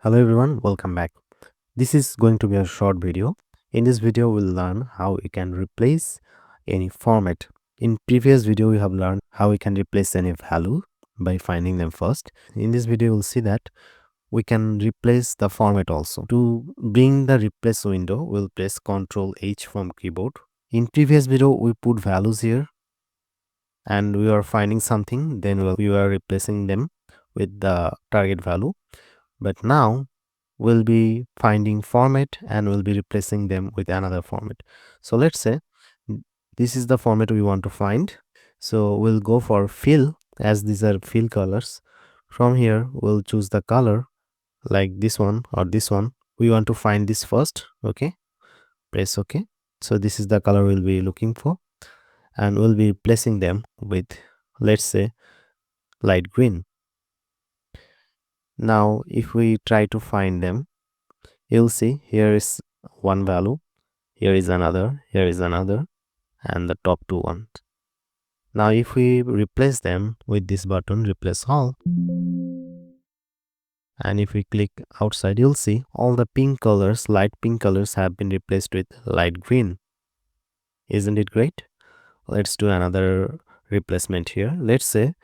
Hello everyone, welcome back. This is going to be a short video. In this video, we'll learn how you can replace any format. In previous video, we have learned how we can replace any value by finding them first. In this video, we'll see that we can replace the format also. To bring the replace window, we'll press Ctrl H from keyboard. In previous video, we put values here and we are finding something, then we are replacing them with the target value. But now we'll be finding format and we'll be replacing them with another format. So let's say this is the format we want to find. So we'll go for fill, as these are fill colors. From here we'll choose the color like this one or this one. We want to find this first. Okay, press OK. So this is the color we'll be looking for, and we'll be replacing them with, let's say, light green. Now if we try to find them, you'll see here is one value, here is another, and the top two ones. Now if we replace them with this button, replace all, and if we click outside, you'll see all the pink colors, light pink colors, have been replaced with light green. Isn't it great? Let's do another replacement here. Let's say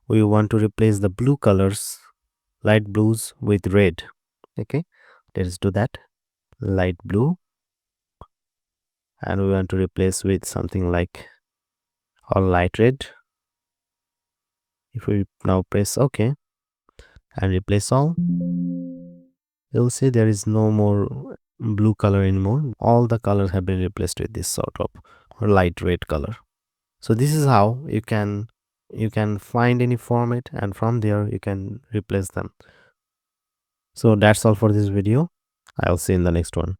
we want to replace the blue colors, light blues, with red. Okay, let's do that. Light blue, and we want to replace with something like or light red. If we now press OK and replace all, you'll see there is no more blue color anymore. All the colors have been replaced with this sort of light red color. So this is how you can find any format, and from there you can replace them. So that's all for this video. I'll see you in the next one.